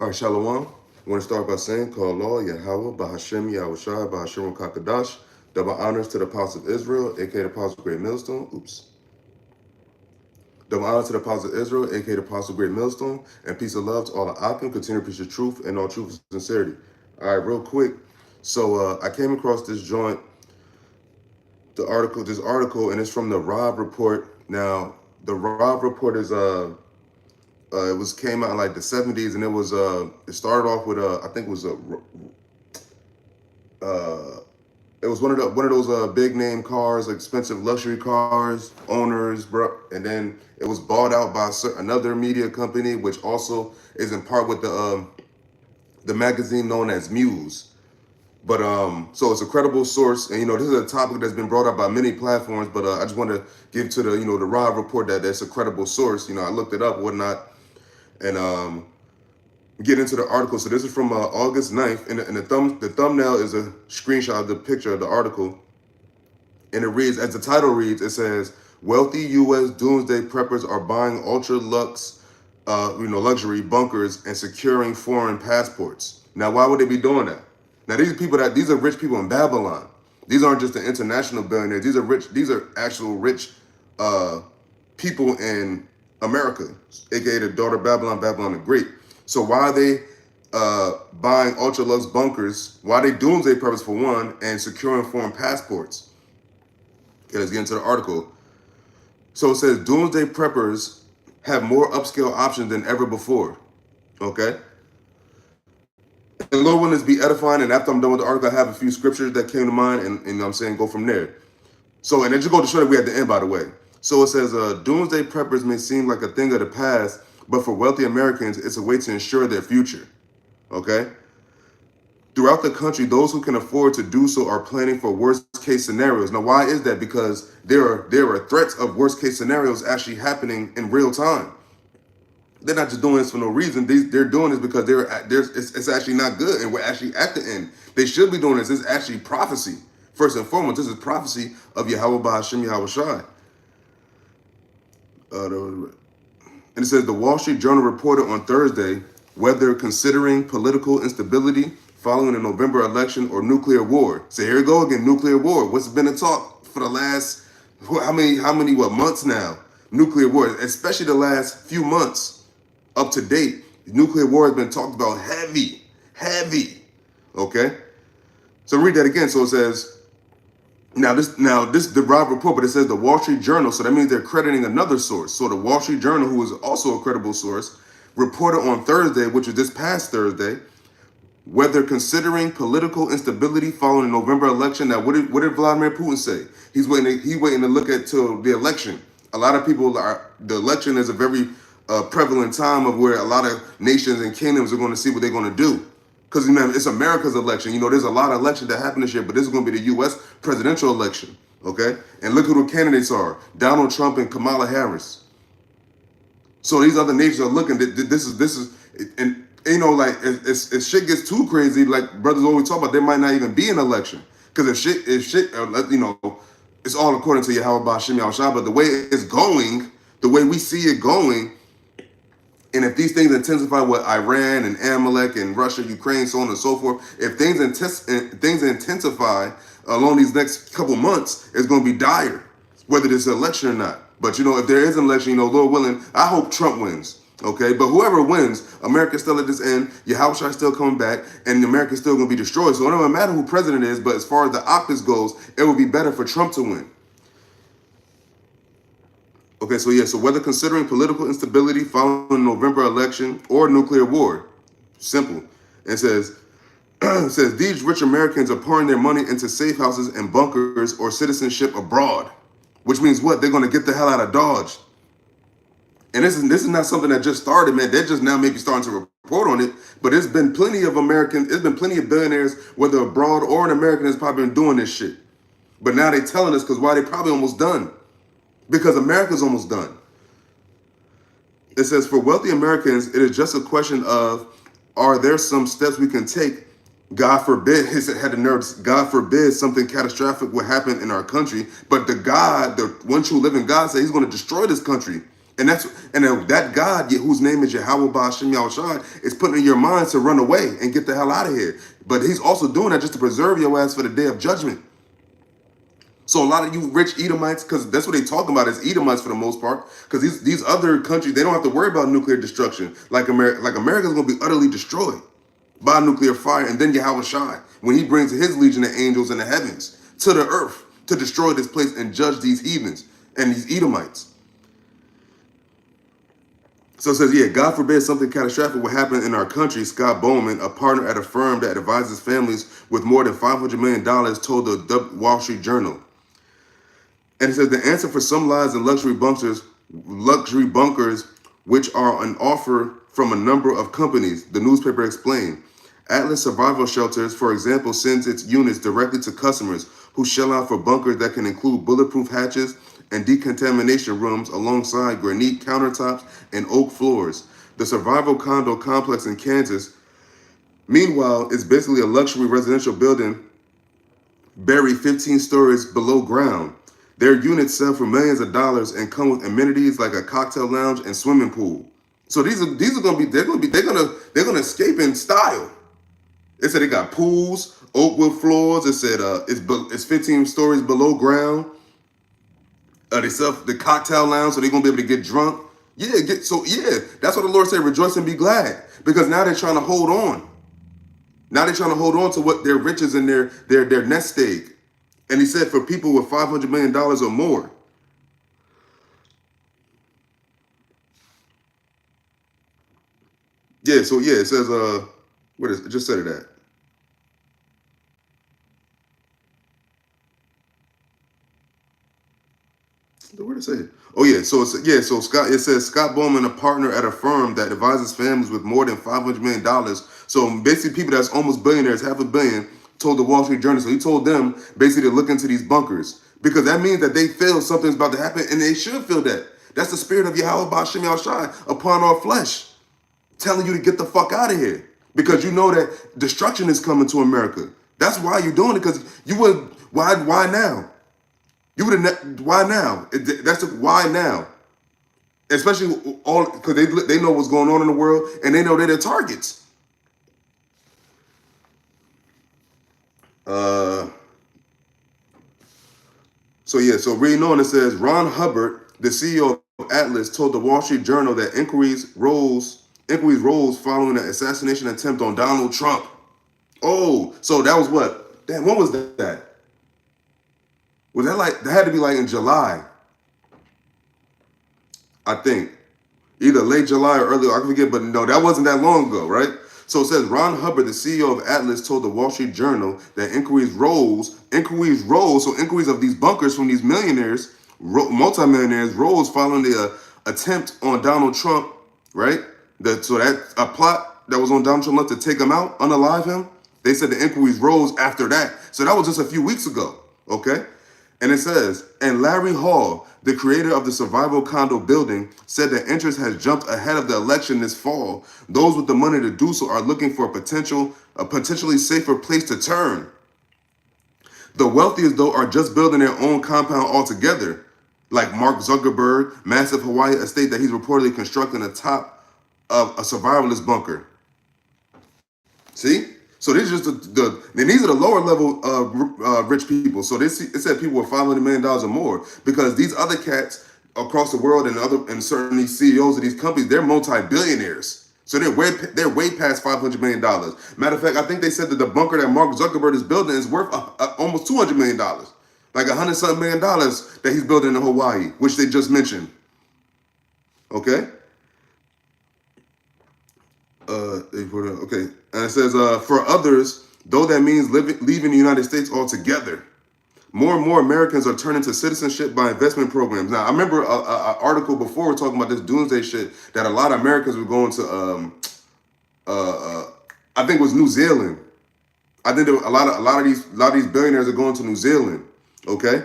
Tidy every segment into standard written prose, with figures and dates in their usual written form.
All right, Shalom. I want to start by saying, Call Allah, Yahawah, BAHASHAM, YAHAWASHI, BAHASHAM, Kakadash. Double honors to the Apostle of Israel, aka the Apostle of Great Millstone. Double honors to the Apostle of Israel, aka the Apostle of Great Millstone. And peace and love to all the Akim. Continue to preach the truth and all truth and sincerity. All right, real quick. So I came across this joint, this article, and it's from the Rob Report. Now, the Rob Report is it was came out in like the 70s, and it started off with I think it was it was one of those big name cars, expensive luxury cars, owners, bro, and then it was bought out by another media company, which also is in part with the magazine known as Muse. But so it's a credible source, and this is a topic that's been brought up by many platforms. But I just want to give to the the Rob Report that that's a credible source. I looked it up, whatnot, and get into the article. So this is from August 9th, and the thumbnail is a screenshot of the picture of the article, and it reads, as the title reads, it says, wealthy U.S. doomsday preppers are buying ultra-luxe, luxury bunkers and securing foreign passports. Now, why would they be doing that? Now, these are rich people in Babylon. These aren't just the international billionaires. These are actual rich people in America, aka the daughter of Babylon, Babylon the Great. So why are they buying ultra-luxe bunkers? Why are they doomsday preppers for one, and securing foreign passports? Okay, let's get into the article. So it says doomsday preppers have more upscale options than ever before. Okay. And Lord willing, this be edifying, and after I'm done with the article, I have a few scriptures that came to mind, and I'm saying go from there. So, and then just go to show that we at the end, by the way. So it says, doomsday preppers may seem like a thing of the past, but for wealthy Americans, it's a way to ensure their future. Okay? Throughout the country, those who can afford to do so are planning for worst case scenarios. Now, why is that? Because there are threats of worst case scenarios actually happening in real time. They're not just doing this for no reason. They're doing this because it's actually not good, and we're actually at the end. They should be doing this. This is actually prophecy. First and foremost, this is prophecy of Yahawah, BAHASHAM, YAHAWASHI. And it says the Wall Street Journal reported on Thursday whether considering political instability following the November election or nuclear war. So here we go again, nuclear war. What's been the talk for the last how many months now? Nuclear war, especially the last few months. Up to date, nuclear war has been talked about heavy. Okay, so read that again. So it says, now this the Rob Report, but it says the Wall Street Journal, so that means they're crediting another source. So the Wall Street Journal, who is also a credible source, reported on Thursday, which was this past Thursday, whether considering political instability following the November election. Now, what did Vladimir Putin say? He's waiting to look at till the election. A lot of people the election is a very prevalent time of where a lot of nations and kingdoms are going to see what they're going to do. Because, it's America's election. There's a lot of elections that happen this year, but this is going to be the U.S. presidential election, okay? And look who the candidates are, Donald Trump and Kamala Harris. So these other nations are looking, this is, and, like, if shit gets too crazy, like brothers always talk about, there might not even be an election. Because if shit, it's all according to Yahawah, BAHASHAM, YAHAWASHI, but the way it's going, the way we see it going, and if these things intensify with Iran and Amalek and Russia, Ukraine, so on and so forth, if things intensify along these next couple months, it's going to be dire, whether there's an election or not. But, if there is an election, Lord willing, I hope Trump wins. Okay, but whoever wins, America's still at this end, Yahawashi still coming back, and America's still going to be destroyed. So it doesn't matter who president is, but as far as the optics goes, it would be better for Trump to win. Okay, so whether considering political instability following the November election or nuclear war, simple. It says, these rich Americans are pouring their money into safe houses and bunkers or citizenship abroad, which means what? They're going to get the hell out of Dodge. And this is not something that just started, man. They're just now maybe starting to report on it. But there's been plenty of billionaires, whether abroad or an American, that's probably been doing this shit. But now they're telling us because why? They're probably almost done. Because America's almost done. It says, for wealthy Americans, it is just a question of, are there some steps we can take? God forbid, he had the nerves, God forbid something catastrophic would happen in our country. But the one true living God said he's going to destroy this country And that God whose name is Yahawah BAHASHAM YAHAWASHI is putting in your mind to run away and get the hell out of here. But he's also doing that just to preserve your ass for the day of judgment. So a lot of you rich Edomites, because that's what they talk about is Edomites for the most part, because these other countries, they don't have to worry about nuclear destruction. Like America's going to be utterly destroyed by nuclear fire, and then Yahawashi, when he brings his legion of angels in the heavens to the earth to destroy this place and judge these heathens and these Edomites. So it says, yeah, God forbid something catastrophic will happen in our country. Scott Bowman, a partner at a firm that advises families with more than $500 million, told the Wall Street Journal. And it says the answer for some lies and luxury bunkers, which are on offer from a number of companies, the newspaper explained. Atlas Survival Shelters, for example, sends its units directly to customers who shell out for bunkers that can include bulletproof hatches and decontamination rooms alongside granite countertops and oak floors. The survival condo complex in Kansas, meanwhile, is basically a luxury residential building buried 15 stories below ground. Their units sell for millions of dollars and come with amenities like a cocktail lounge and swimming pool. So these are gonna be they're gonna escape in style. It said they got pools, oak wood floors. It said it's 15 stories below ground. They sell the cocktail lounge, so they're gonna be able to get drunk. That's what the Lord said. Rejoice and be glad, because now they're trying to hold on. Now they're trying to hold on to what their riches and their nest egg. And he said for people with $500 million or more. Yeah, so yeah, it says, what is it? Just said it at. Where did it say? Oh yeah, so it says Scott Bowman, a partner at a firm that advises families with more than $500 million. So basically people that's almost billionaires, $500 million, told the Wall Street Journal. So he told them basically to look into these bunkers, because that means that they feel something's about to happen, and they should feel that. That's the spirit of Yahawah BAHASHAM YAHAWASHI upon our flesh, telling you to get the fuck out of here, because you know that destruction is coming to America. That's why you're doing it, because you would, why now? You would have, why now? That's why now. Especially all, because they know what's going on in the world, and they know they're the targets. So reading on, it says Ron Hubbard, the CEO of Atlas, told the Wall Street Journal that inquiries rose following an assassination attempt on Donald Trump. Oh, so that was what? Damn, when was that? Was that that had to be like in July, I think. Either late July or early, I can forget, but no, that wasn't that long ago, right? So it says Ron Hubbard, the CEO of Atlas, told the Wall Street Journal that inquiries rose, so inquiries of these bunkers from these millionaires, multimillionaires, rose following the attempt on Donald Trump, right? A plot that was on Donald Trump to take him out, unalive him. They said the inquiries rose after that. So that was just a few weeks ago, okay? And it says, and Larry Hall, the creator of the survival condo building, said that interest has jumped ahead of the election this fall. Those with the money to do so are looking for a potentially safer place to turn. The wealthiest, though, are just building their own compound altogether, like Mark Zuckerberg, massive Hawaii estate that he's reportedly constructing atop of a survivalist bunker. See? So these are just these are the lower level rich people. So it said people with $500 million or more, because these other cats across the world and certainly CEOs of these companies, they're multi-billionaires. So they're way past $500 million. Matter of fact, I think they said that the bunker that Mark Zuckerberg is building is worth almost $200 million, like $100-something million that he's building in Hawaii, which they just mentioned. Okay. Okay, and it says, for others, though that means leaving the United States altogether, more and more Americans are turning to citizenship by investment programs. Now, I remember an article before talking about this Doomsday shit that a lot of Americans were going to, I think it was New Zealand. I think a lot of these billionaires are going to New Zealand. Okay.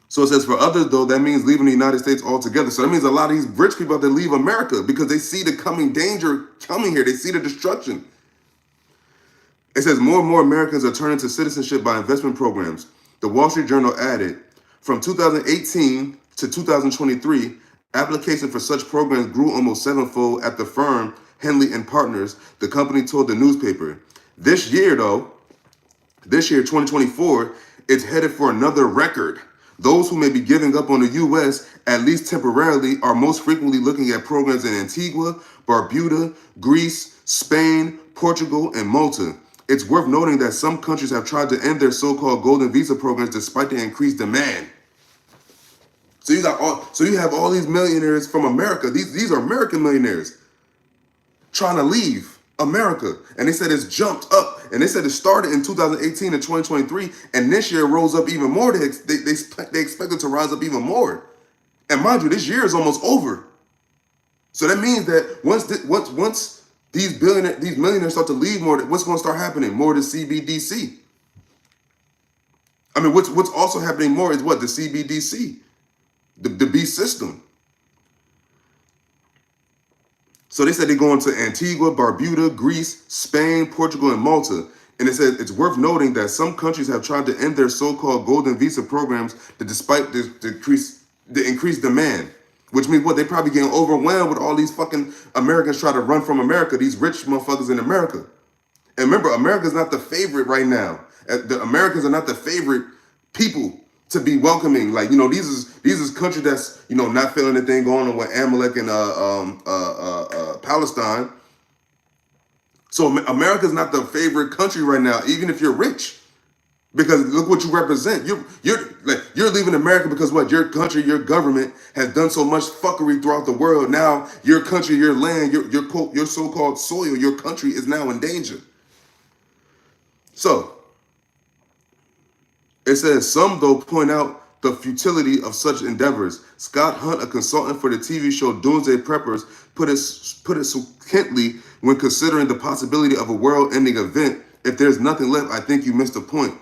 So it says, for others, though, that means leaving the United States altogether. So that means a lot of these rich people have to leave America because they see the coming danger coming here. They see the destruction. It says more and more Americans are turning to citizenship by investment programs. The Wall Street Journal added, from 2018 to 2023, application for such programs grew almost sevenfold at the firm Henley and Partners, the company told the newspaper. This year, 2024, it's headed for another record. Those who may be giving up on the U.S., at least temporarily, are most frequently looking at programs in Antigua, Barbuda, Greece, Spain, Portugal, and Malta. It's worth noting that some countries have tried to end their so-called golden visa programs despite the increased demand. So you have all these millionaires from America. These are American millionaires trying to leave America. And they said it's jumped up. And they said it started in 2018 and 2023. And this year it rose up even more. They expect it to rise up even more. And mind you, this year is almost over. So that means that once these millionaires start to leave more, what's going to start happening? More to CBDC. I mean, what's also happening more is what? The CBDC. The beast system. So they said they're going to Antigua, Barbuda, Greece, Spain, Portugal, and Malta. And it said it's worth noting that some countries have tried to end their so-called golden visa programs despite the increased demand. Which means what? They probably getting overwhelmed with all these fucking Americans trying to run from America, these rich motherfuckers in America. And remember, America's not the favorite right now. The Americans are not the favorite people to be welcoming. Like, these is country that's, not feeling the thing going on with Amalek and Palestine. So America's not the favorite country right now, even if you're rich. Because look what you represent. You're leaving America because what? Your country, your government has done so much fuckery throughout the world. Now your country, your land, your so-called soil, your country is now in danger. So it says some, though, point out the futility of such endeavors. Scott Hunt, a consultant for the TV show Doomsday Preppers, put it succinctly when considering the possibility of a world-ending event. If there's nothing left, I think you missed the point.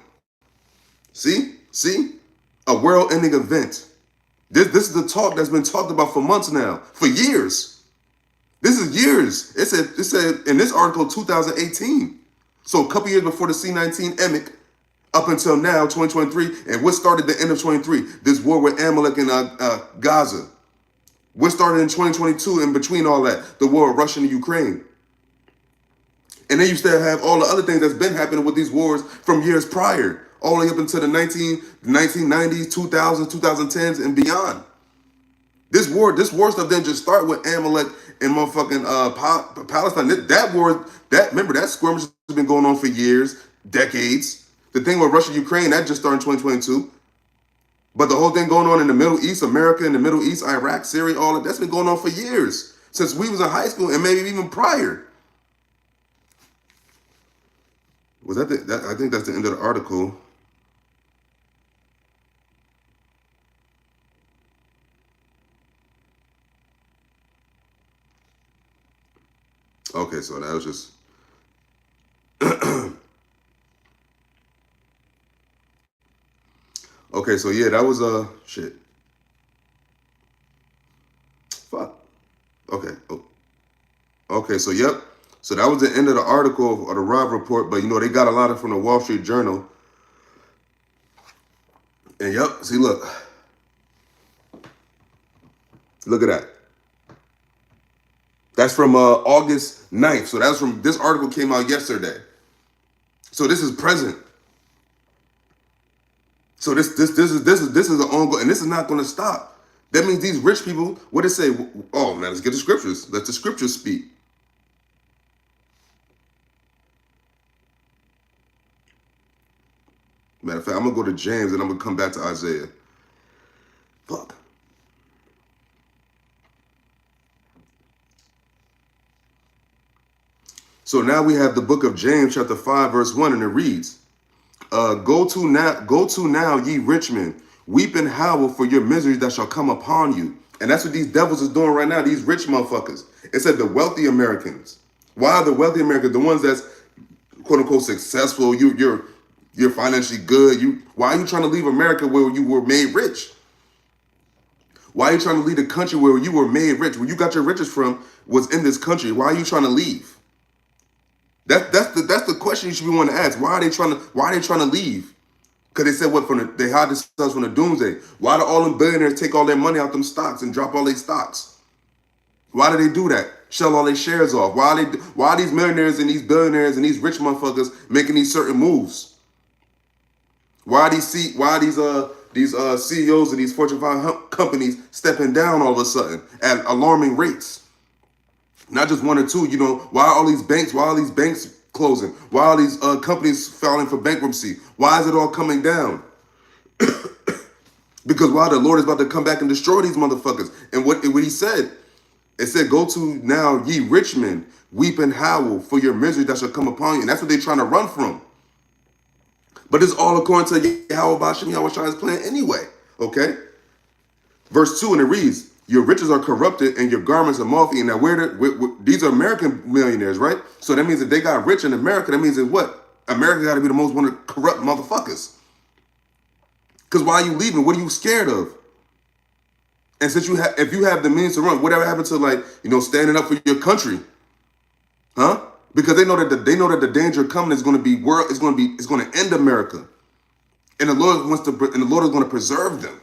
See? A world-ending event. This is the talk that's been talked about for months now, for years. This is years. It said in this article 2018. So a couple years before the C-19 epic, up until now, 2023, and what started the end of 23? This war with Amalek and Gaza. What started in 2022 in between all that? The war of Russia and Ukraine. And then you still have all the other things that's been happening with these wars from years prior, all the way up into the 1990s, 2000s, 2010s, and beyond. This war stuff didn't just start with Amalek and motherfucking Palestine. Remember, that skirmish has been going on for years, decades. The thing with Russia, Ukraine, that just started in 2022. But the whole thing going on in the Middle East, America in the Middle East, Iraq, Syria, all that's been going on for years. Since we was in high school and maybe even prior. I think that's the end of the article. Okay, so that was just... Okay, so yeah, that was shit. Fuck. Okay. Oh. Okay, so yep. So that was the end of the article or the Rob report, but they got a lot of from the Wall Street Journal. And yep, see, look. Look at that. That's from August 9th. So that's from, this article came out yesterday. So this is present. So this is an ongoing, and this is not going to stop. That means these rich people, what it say? Oh man, let's get the scriptures. Let the scriptures speak. Matter of fact, I'm gonna go to James and I'm gonna come back to Isaiah. Fuck. So now we have the book of James, chapter 5, verse 1, and it reads, Go to now, ye rich men, weep and howl for your miseries that shall come upon you. And that's what these devils is doing right now, these rich motherfuckers. It said the wealthy Americans. Why are the wealthy Americans, the ones that's quote unquote successful, you're financially good. Why are you trying to leave America where you were made rich? Why are you trying to leave the country where you were made rich? Where you got your riches from was in this country. Why are you trying to leave? That's the question you should be wanting to ask. Why are they trying to leave? Because they said they hide themselves from the doomsday. Why do all them billionaires take all their money out them stocks and drop all their stocks? Why do they do that? Sell all their shares off. Why are these millionaires and these billionaires and these rich motherfuckers making these certain moves? Why are these CEOs of these Fortune 500 companies stepping down all of a sudden at alarming rates? Not just one or two. You know, why are all these banks? Why are these banks closing? Why are these companies filing for bankruptcy? Why is it all coming down? Because why? The Lord is about to come back and destroy these motherfuckers. And what he said, it said, "Go to now, ye rich men, weep and howl for your misery that shall come upon you." And that's what they're trying to run from. But it's all according to Yahawah, BAHASHAM, YAHAWASHI's plan anyway. Okay? Verse 2, and it reads, "Your riches are corrupted and your garments are moth-eaten." Now, these are American millionaires, right? So that means if they got rich in America, that means that what? America got to be the most one of the corrupt motherfuckers. Because why are you leaving? What are you scared of? And since if you have the means to run, whatever happened to, like, you know, standing up for your country, huh? Because they know that the danger coming is going to be it's going to end America, and the Lord is going to preserve them.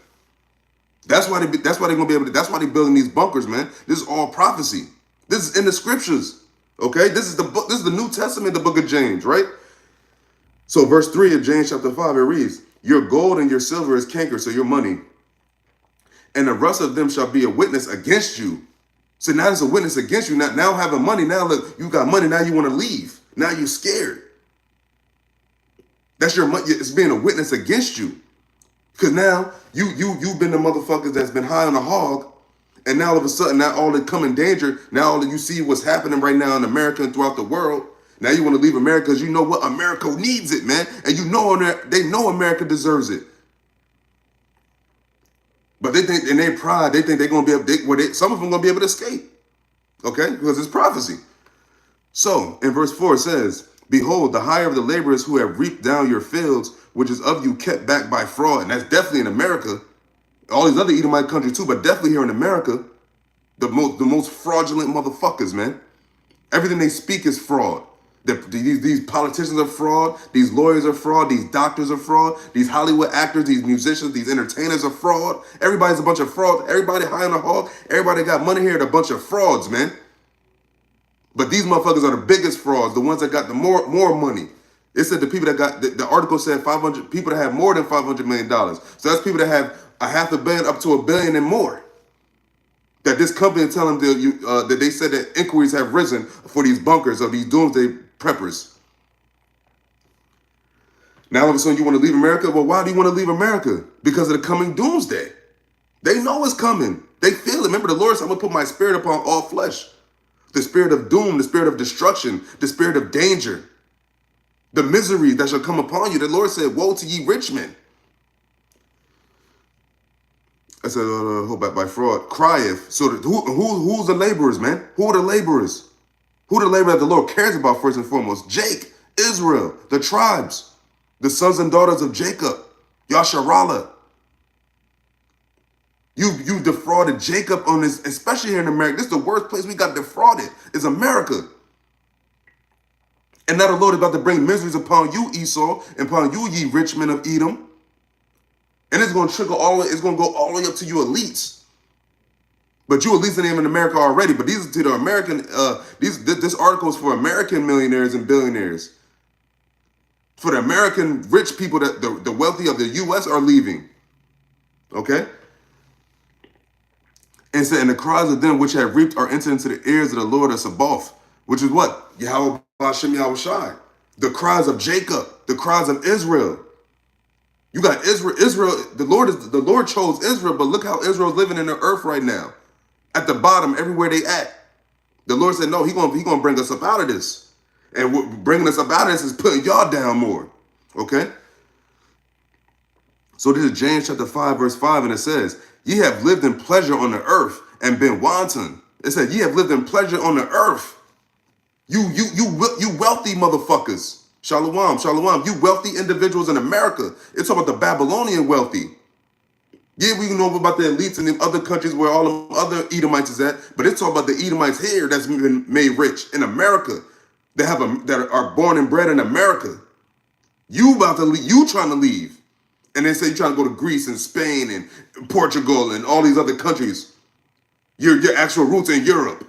That's why they're going to be able to. That's why they're building these bunkers, man. This is all prophecy. This is in the scriptures. Okay, this is the book. This is the New Testament, the book of James, right? So verse 3 of James chapter 5, it reads, "Your gold and your silver is canker, so your money, and the rest of them shall be a witness against you." So now there's a witness against you. Now having money, now look, you got money, now you want to leave. Now you're scared. That's your money. It's being a witness against you. Because now you've been the motherfuckers that's been high on the hog, and now all of a sudden, now all that come in danger, now all that you see what's happening right now in America and throughout the world. Now you want to leave America because you know what? America needs it, man. And you know they know America deserves it. But they think, in their pride, they think they're going to be able, some of them going to be able to escape. Okay? Because it's prophecy. So, in verse 4 it says, "Behold, the hire of the laborers who have reaped down your fields, which is of you kept back by fraud." And that's definitely in America. All these other Edomite countries too, but definitely here in America, the most fraudulent motherfuckers, man. Everything they speak is fraud. These politicians are fraud. These lawyers are fraud. These doctors are fraud. These Hollywood actors, these musicians, these entertainers are fraud. Everybody's a bunch of fraud. Everybody high on the hog. Everybody got money here. They're a bunch of frauds, man. But these motherfuckers are the biggest frauds, the ones that got the more money. It said the people that got, the article said 500, people that have more than $500 million. So that's people that have $500 million up to $1 billion and more. That this company is telling them that they said that inquiries have risen for these bunkers of these doomsday preppers. Now all of a sudden you want to leave America? Well, why do you want to leave America? Because of the coming doomsday. They know it's coming. They feel it. Remember, the Lord said, "I'm going to put my spirit upon all flesh." The spirit of doom, the spirit of destruction, the spirit of danger, the misery that shall come upon you. The Lord said, "Woe to ye rich men." I said, hold back, by fraud. Crieth. So who's the laborers, man? Who are the laborers? Who are the laborers that the Lord cares about first and foremost? Jake, Israel, the tribes, the sons and daughters of Jacob, Yasharallah. You defrauded Jacob on this, especially here in America. This is the worst place we got defrauded, is America. And now the Lord is about to bring miseries upon you, Esau, and upon you, ye rich men of Edom. And it's going to trickle all the way, it's going to go all the way up to you elites. But you elites ain't in America already. But these are to the American, this article is for American millionaires and billionaires. For the American rich people that the wealthy of the U.S. are leaving. Okay? And said, "And the cries of them which have reaped are entered into the ears of the Lord of Sabaoth," which is what? Yahawah, BAHASHAM, YAHAWASHI. The cries of Jacob, the cries of Israel. You got Israel. The Lord chose Israel, but look how Israel's living in the earth right now. At the bottom, everywhere they at. The Lord said, no, he gonna bring us up out of this. And what bringing us up out of this is putting y'all down more. Okay? So this is James chapter 5, verse 5, and it says, "Ye have lived in pleasure on the earth and been wanton." It said, "Ye have lived in pleasure on the earth." You wealthy motherfuckers. Shalom, shalom. You wealthy individuals in America. It's about the Babylonian wealthy. Yeah, we know about the elites in the other countries where all the other Edomites is at, but it's all about the Edomites here that's been made rich in America. That are born and bred in America. You about to leave, you trying to leave. And they say you're trying to go to Greece and Spain and Portugal and all these other countries. Your actual roots in Europe.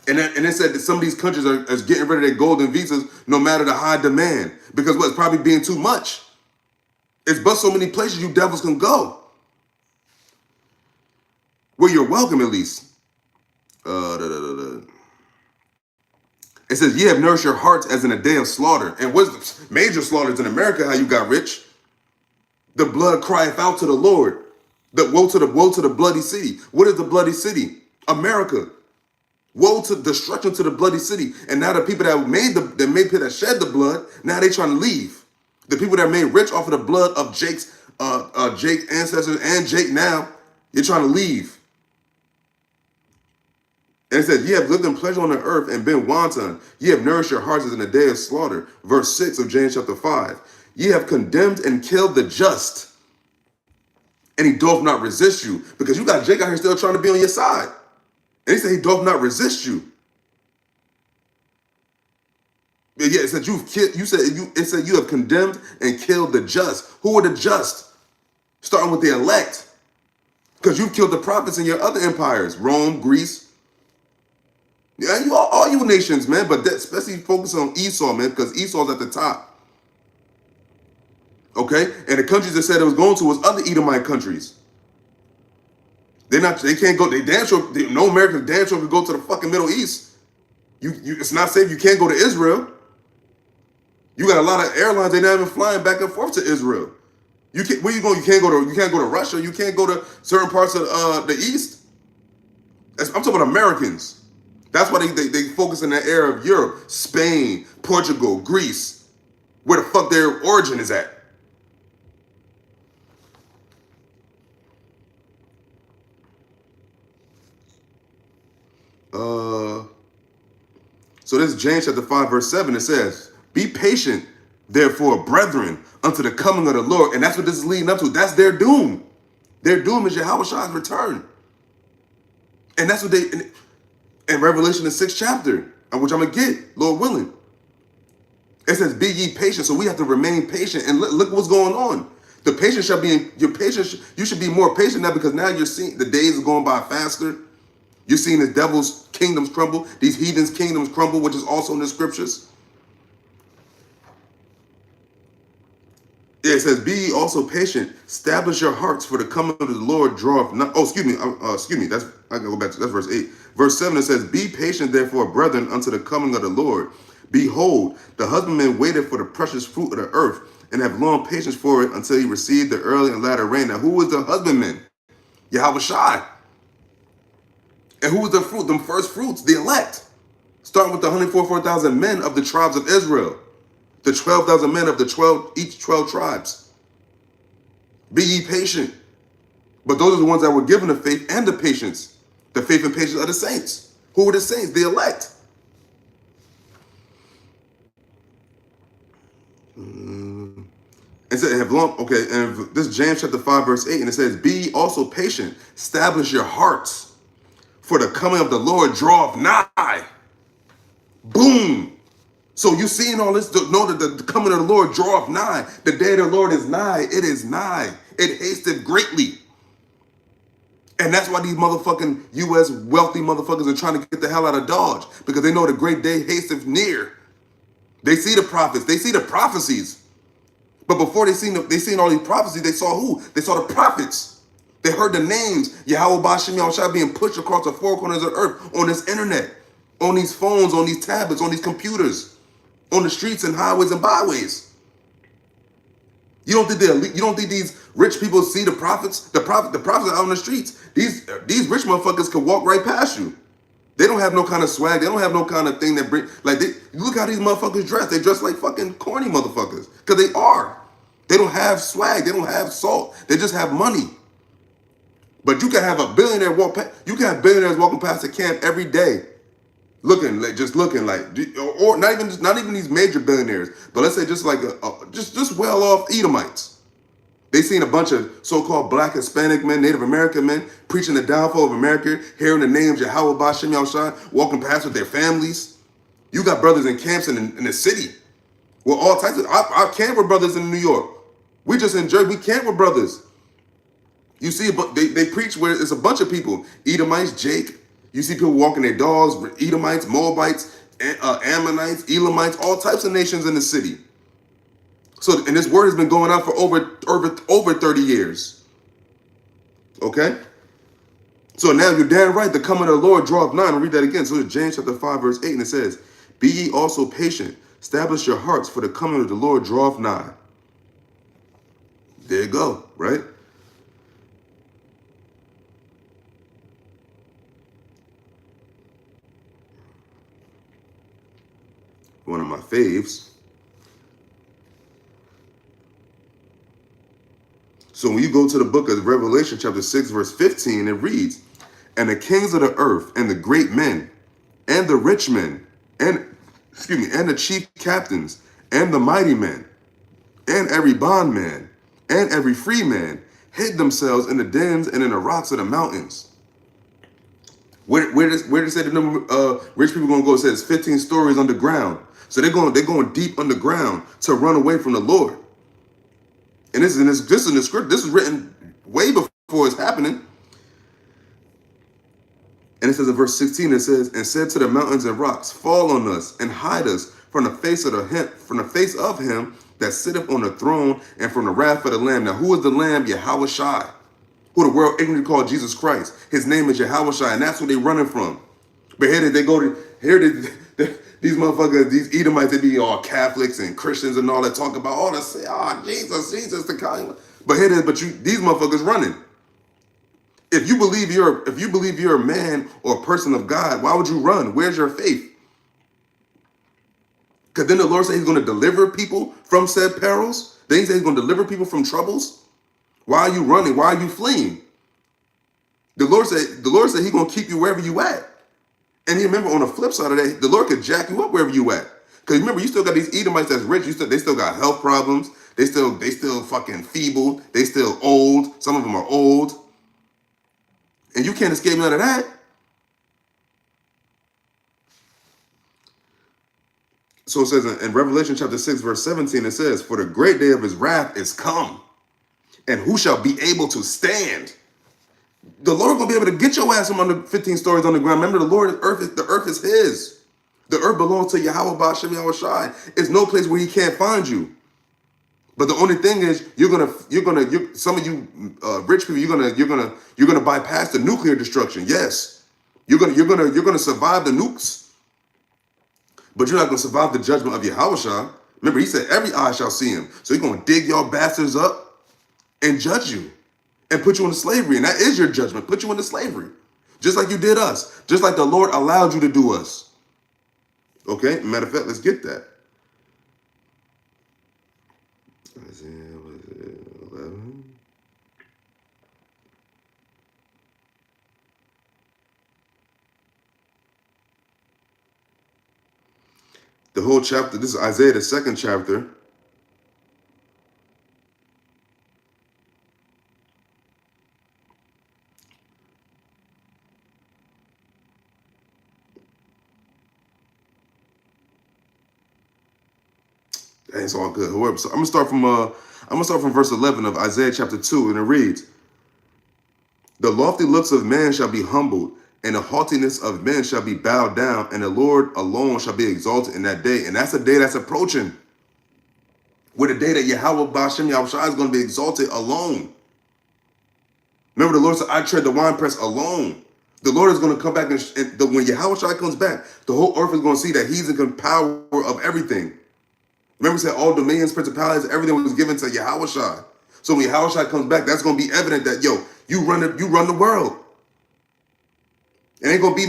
And it said that some of these countries are getting rid of their golden visas no matter the high demand. Because what's probably being too much. It's but so many places you devils can go. Well, you're welcome at least. It says, ye have nourished your hearts as in a day of slaughter. And what's the major slaughters in America, how you got rich? The blood crieth out to the Lord. The woe to the bloody city. What is the bloody city? America. Woe to destruction to the bloody city. And now the people that shed the blood, now they trying to leave. The people that made rich off of the blood of Jake's ancestors and Jake now, you're trying to leave. And it says, ye have lived in pleasure on the earth and been wanton. Ye have nourished your hearts as in a day of slaughter. Verse 6 of James chapter 5. Ye have condemned and killed the just. And he doth not resist you. Because you got Jake out here still trying to be on your side. And he said he doth not resist you. But yeah, it said it said you have condemned and killed the just. Who are the just? Starting with the elect. Because you've killed the prophets in your other empires. Rome, Greece. Yeah, all you nations, man. But especially focus on Esau, man. Because Esau's at the top. Okay? And the countries that said it was going to was other Edomite countries. They can't go. They damn sure. No American damn sure could go to the fucking Middle East. It's not safe. You can't go to Israel. You got a lot of airlines. They're not even flying back and forth to Israel. Where you going? You can't go to Russia. You can't go to certain parts of the East. I'm talking about Americans. That's why they focus in that area of Europe, Spain, Portugal, Greece, where the fuck their origin is at. So this is James chapter 5, verse 7. It says, be patient, therefore, brethren, unto the coming of the Lord. And that's what this is leading up to. That's their doom. Their doom is YAHAWASHI's return. And that's what in Revelation, the 6th chapter, which I'm going to get, Lord willing. It says, be ye patient. So we have to remain patient. And look what's going on. The patience shall be in your patience. You should be more patient now because now you're seeing the days are going by faster. You're seeing the devil's kingdoms crumble, these heathens' kingdoms crumble, which is also in the scriptures. Yeah, it says, be ye also patient, establish your hearts, for the coming of the Lord draweth not. Oh, excuse me. That's I can go back to that's verse 8. Verse 7, it says, be patient, therefore, brethren, unto the coming of the Lord. Behold, the husbandman waited for the precious fruit of the earth, and have long patience for it until he received the early and latter rain. Now, who was the husbandman? YAHAWASHI. And who was the fruit? Them first fruits, the elect. Starting with the 144,000 men of the tribes of Israel. The 12,000 men of each 12 tribes. Be ye patient. But those are the ones that were given the faith and the patience. The faith and patience of the saints. Who were the saints? The elect. And so have long, okay, and this is James chapter 5, verse 8, and it says, be ye also patient, establish your hearts, for the coming of the Lord draweth nigh. Boom. So you seeing all this, to know that the coming of the Lord draweth nigh. The day of the Lord is nigh. It is nigh. It hasteth greatly. And that's why these motherfucking U.S. wealthy motherfuckers are trying to get the hell out of Dodge, because they know the great day hasteth near. They see the prophets. They see the prophecies. But before they seen all these prophecies, they saw who? They saw the prophets. They heard the names, YAHWAH, BAHASHAM, YAHAWASHI, being pushed across the four corners of the earth, on this internet, on these phones, on these tablets, on these computers, on the streets and highways and byways. You don't think these rich people see the prophets? The prophets are out on the streets. These rich motherfuckers can walk right past you. They don't have no kind of swag. They don't have no kind of thing that bring, like, look how these motherfuckers dress. They dress like fucking corny motherfuckers. Because they are. They don't have swag. They don't have salt. They just have money. But you can have a billionaire you can have billionaires walking past the camp every day, looking like, or not even these major billionaires, but let's say just like just well-off Edomites. They seen a bunch of so-called black Hispanic men, Native American men preaching the downfall of America, hearing the names YAHWAH, BAHASHAM, YAHAWASHI, walking past with their families. You got brothers in camps in the city with all types of. I camp with brothers in New York. We just enjoy. We camp with brothers. You see, but they preach where it's a bunch of people. Edomites, Jake. You see people walking their dogs. Edomites, Moabites, Ammonites, Elamites, all types of nations in the city. So, and this word has been going on for over 30 years. Okay? So now you're damn right. The coming of the Lord draweth nigh. I'll read that again. So it's James chapter 5, verse 8, and it says, be ye also patient. Establish your hearts, for the coming of the Lord draweth nigh. There you go, right? One of my faves. So when you go to the book of Revelation, chapter 6, verse 15, it reads, and the kings of the earth, and the great men, and the rich men, and and the chief captains, and the mighty men, and every bondman, and every free man, hid themselves in the dens and in the rocks of the mountains. Where does it say the number rich people gonna go? It says 15 stories underground. So they're going deep underground to run away from the Lord. And this is in the script. This is written way before it's happening. And it says in verse 16, it says, and said to the mountains and rocks, fall on us and hide us from the face of him that sitteth on the throne and from the wrath of the Lamb. Now, who is the Lamb? YAHAWASHI, who the world ignorantly called Jesus Christ. His name is YAHAWASHI, and that's what they're running from. But these motherfuckers, these Edomites, they be all Catholics and Christians and all that, talk about all this, Jesus, the kind. But these motherfuckers running. If you believe you're a man or a person of God, why would you run? Where's your faith? Because then the Lord said he's going to deliver people from said perils. Then he said he's going to deliver people from troubles. Why are you running? Why are you fleeing? The Lord said he's going to keep you wherever you at. And you remember on the flip side of that, the Lord could jack you up wherever you at. Because remember, you still got these Edomites that's rich. They still got health problems. They still fucking feeble. They still old. Some of them are old. And you can't escape none of that. So it says in Revelation chapter 6, verse 17, it says, for the great day of his wrath is come, and who shall be able to stand? The Lord gonna be able to get your ass from under 15 stories on the ground. Remember, the earth is his. The earth belongs to Yahweh, BAHASHAM, YAHAWASHI. It's no place where he can't find you. But the only thing is, some of you rich people, you're gonna bypass the nuclear destruction. Yes, you're gonna survive the nukes, but you're not gonna survive the judgment of Yahawashi. Remember, he said every eye shall see him. So he's gonna dig your bastards up and judge you and put you into slavery, and that is your judgment. Put you into slavery, just like you did us, just like the Lord allowed you to do us. Okay, matter of fact, let's get that. Isaiah, what is it, 11? The whole chapter, this is Isaiah, the second chapter. It's all good. However, so I'm gonna start from verse 11 of Isaiah chapter 2, and it reads, the lofty looks of man shall be humbled, and the haughtiness of men shall be bowed down, and the Lord alone shall be exalted in that day. And that's a day that's approaching, where the day that Yahweh, BAHASHAM, YAHAWASHI is going to be exalted alone. Remember, the Lord said, I tread the winepress alone. The Lord is going to come back, and when YAHAWASHI comes back, the whole earth is going to see that he's in power of everything. Remember, he said all dominions, principalities, everything was given to YAHAWASHI. So when YAHAWASHI comes back, that's going to be evident that, yo, you run the world. It ain't gonna be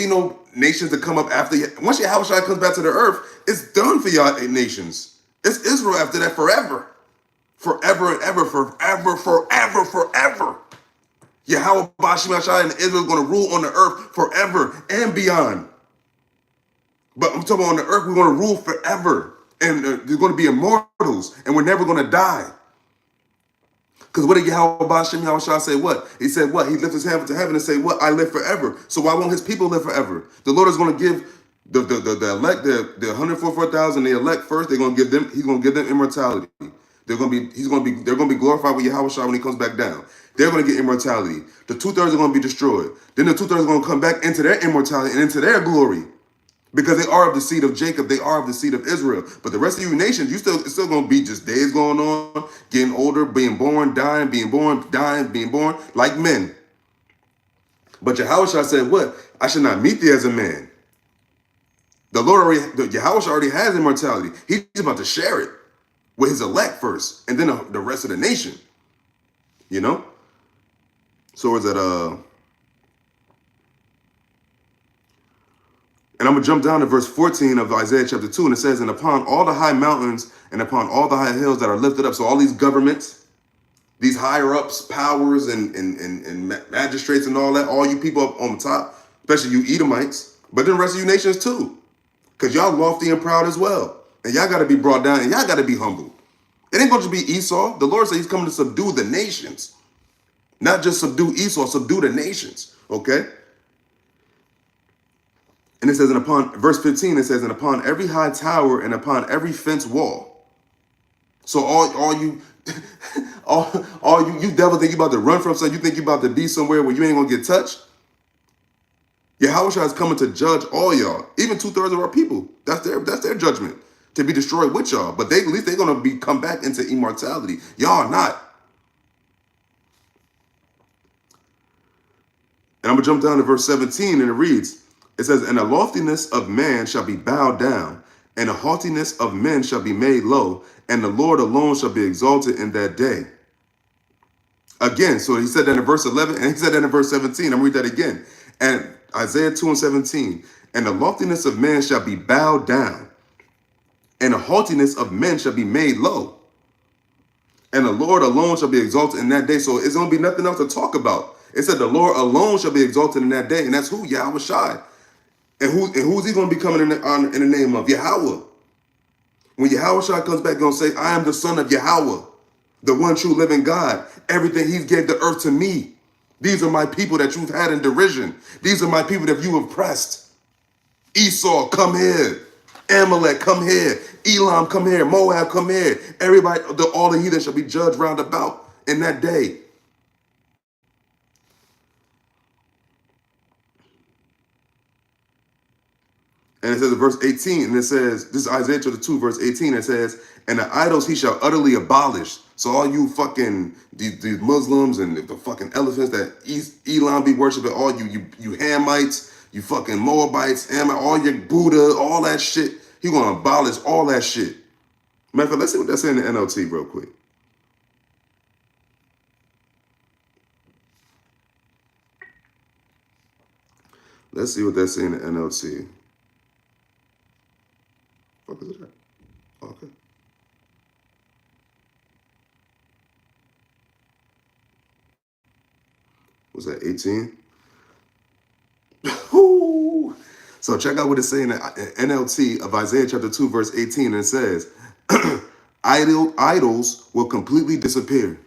no nations to come up after you. Once YAHAWASHI comes back to the earth, it's done for y'all nations. It's Israel after that forever. Forever and ever, forever, forever, forever. Yahweh, BAHASHAM, YAHAWASHI, and Israel is gonna rule on the earth forever and beyond. But I'm talking about on the earth, we're gonna rule forever. And there's gonna be immortals, and we're never gonna die. Because what did Yahweh, BAHASHAM, YAHAWASHI say what? He said what? He lifted his hand to heaven and say what? I live forever. So why won't his people live forever? The Lord is going to give the elect, the 144,000, the elect first, he's going to give them immortality. They're gonna be glorified with Yahawashi when he comes back down. They're gonna get immortality. The 2/3 are gonna be destroyed. Then the 2/3 are gonna come back into their immortality and into their glory. Because they are of the seed of Jacob, they are of the seed of Israel. But the rest of you nations, it's still gonna be just days going on, getting older, being born, dying, being born, dying, being born, like men. But Yahawashi said, what? I should not meet thee as a man. The Yahawashi already has immortality. He's about to share it with his elect first, and then the rest of the nation. You know? So is that and I'm going to jump down to verse 14 of Isaiah chapter 2, and it says, and upon all the high mountains and upon all the high hills that are lifted up, so all these governments, these higher-ups, powers, and magistrates and all that, all you people up on the top, especially you Edomites, but then the rest of you nations too, because y'all lofty and proud as well. And y'all got to be brought down, and y'all got to be humble. It ain't going to be Esau. The Lord said he's coming to subdue the nations. Not just subdue Esau, subdue the nations, okay? And it says, and upon, verse 15, it says, and upon every high tower and upon every fence wall. So all you, all you devil think you about to run from something, you think you about to be somewhere where you ain't gonna get touched. Yahawashi is coming to judge all y'all, even 2/3 of our people. That's their judgment, to be destroyed with y'all. But at least they're gonna come back into immortality. Y'all not. And I'm gonna jump down to verse 17, and it reads, it says, and the loftiness of man shall be bowed down, and the haughtiness of men shall be made low, and the Lord alone shall be exalted in that day. Again, so he said that in verse 11, and he said that in verse 17. I'm going to read that again. And Isaiah 2 and 17, and the loftiness of man shall be bowed down, and the haughtiness of men shall be made low, and the Lord alone shall be exalted in that day. So it's going to be nothing else to talk about. It said the Lord alone shall be exalted in that day, and that's who? Yahawashi. And who's he going to be coming in the name of? Yahawah. When Yahawashi comes back, going to say, I am the son of Yahawah, the one true living God. Everything he's gave the earth to me. These are my people that you've had in derision. These are my people that you oppressed. Esau, come here. Amalek, come here. Elam, come here. Moab, come here. Everybody, all the heathen shall be judged round about in that day. And it says in verse 18, and it says, this is Isaiah chapter 2, verse 18, it says, and the idols he shall utterly abolish. So all you fucking, these Muslims and the fucking elephants that Elam be worshiping, all you Hamites, you fucking Moabites, all your Buddha, all that shit, he gonna abolish all that shit. Matter of fact, let's see what that's saying in the NLT real quick. Let's see what that's saying in the NLT. What is it? Okay. Was that 18? So check out what it's saying in NLT of Isaiah chapter 2, verse 18. And it says, idols will completely disappear.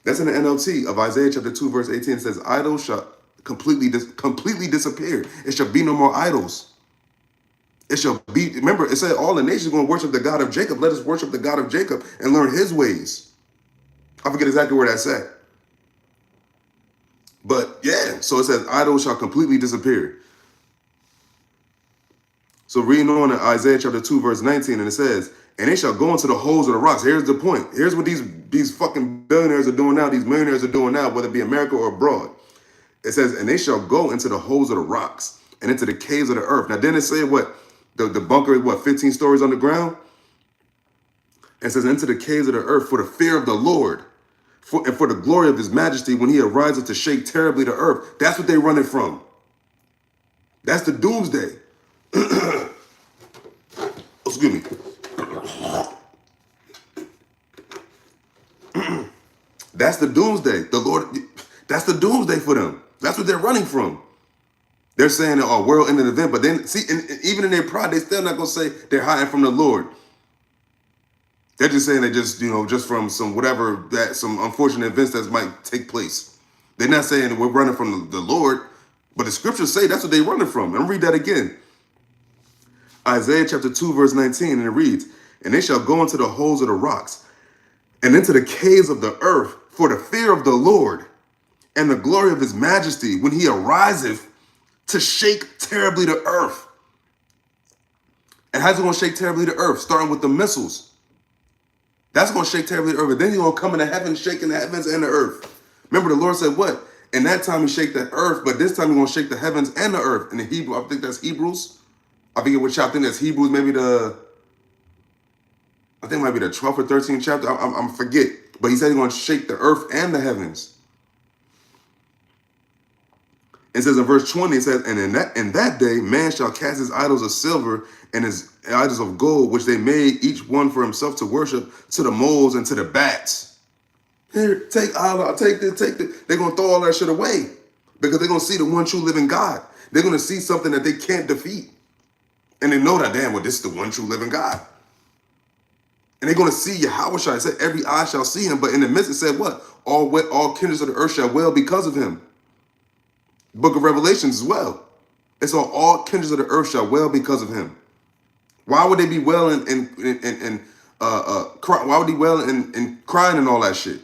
That's in the NLT of Isaiah chapter 2, verse 18. It says, idols shall completely disappear. It shall be no more idols. It shall be, remember, it said all the nations are going to worship the God of Jacob. Let us worship the God of Jacob and learn his ways. I forget exactly where that's at. But yeah, so it says idols shall completely disappear. So reading on in Isaiah chapter 2, verse 19, and it says, and they shall go into the holes of the rocks. Here's the point. Here's what these fucking billionaires are doing now, these millionaires are doing now, whether it be America or abroad. It says, and they shall go into the holes of the rocks and into the caves of the earth. Now, didn't it say what? The bunker is what, 15 stories underground? And it says, into the caves of the earth for the fear of the Lord, and for the glory of his majesty when he arises to shake terribly the earth. That's what they're running from. That's the doomsday. Excuse me. That's the doomsday. The Lord, that's the doomsday for them. That's what they're running from. They're saying, oh, world ending event, but then see, and even in their pride, they still not gonna say they're hiding from the Lord. They're just saying they just, just from some unfortunate events that might take place. They're not saying that we're running from the Lord, but the scriptures say that's what they're running from. And read that again. Isaiah chapter 2, verse 19, and it reads, and they shall go into the holes of the rocks and into the caves of the earth for the fear of the Lord and the glory of his majesty when he ariseth to shake terribly the earth. And how's he going to shake terribly the earth? Starting with the missiles. That's going to shake terribly the earth. But then he's going to come into heaven, shaking the heavens and the earth. Remember, the Lord said what? In that time he shake the earth, but this time he's going to shake the heavens and the earth. In the Hebrew, I think that's Hebrews. I forget which chapter. I think that's Hebrews, maybe I think it might be the 12th or 13th chapter. I forget. But he said he's going to shake the earth and the heavens. It says in verse 20, it says, and in that day, man shall cast his idols of silver and his idols of gold, which they made each one for himself to worship, to the moles and to the bats. Here, take Allah, take this, take this. They're going to throw all that shit away because they're going to see the one true living God. They're going to see something that they can't defeat. And they know that, damn, well, this is the one true living God. And they're going to see YAHAWASHI. It said, every eye shall see him. But in the midst, it said what? All kindreds of the earth shall wail because of him. Book of Revelations as well. It's all kindreds of the earth shall wail because of him. Why would they be wailing and why would he wail and crying and all that shit?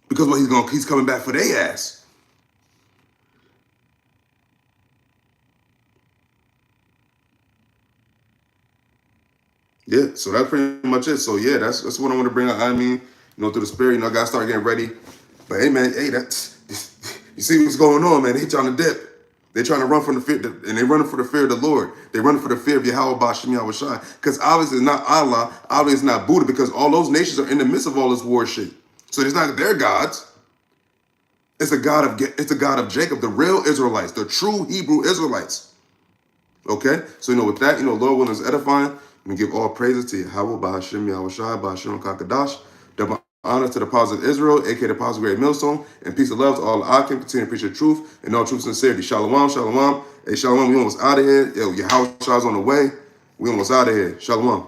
Because what he's coming back for their ass. Yeah, so that's pretty much it. So yeah, that's what I want to bring up. I mean, through the spirit, I gotta start getting ready. But hey man, that's you see what's going on, man. They trying to dip. They're trying to run from the fear, and they're running for the fear of the Lord. They're running for the fear of Yahawah, BAHASHAM, YAHAWASHI. Because obviously it's not Allah, obviously it's not Buddha, because all those nations are in the midst of all this war shit. So it's not their gods. It's the God of Jacob, the real Israelites, the true Hebrew Israelites. Okay? So with that, Lord willing is edifying. We give all praises to Yahawah, BAHASHAM, YAHAWASHI, BAHASHAM Kakadash. Double honor to the Apostle of Israel, aka the Apostle of Great Millstone, and peace and love to all the Akim. Continue to preach the truth and all truth and sincerity. Shalom, shalom. Hey, shalom, we almost out of here. Yo, Yahawah Shah's on the way. We almost out of here. Shalom.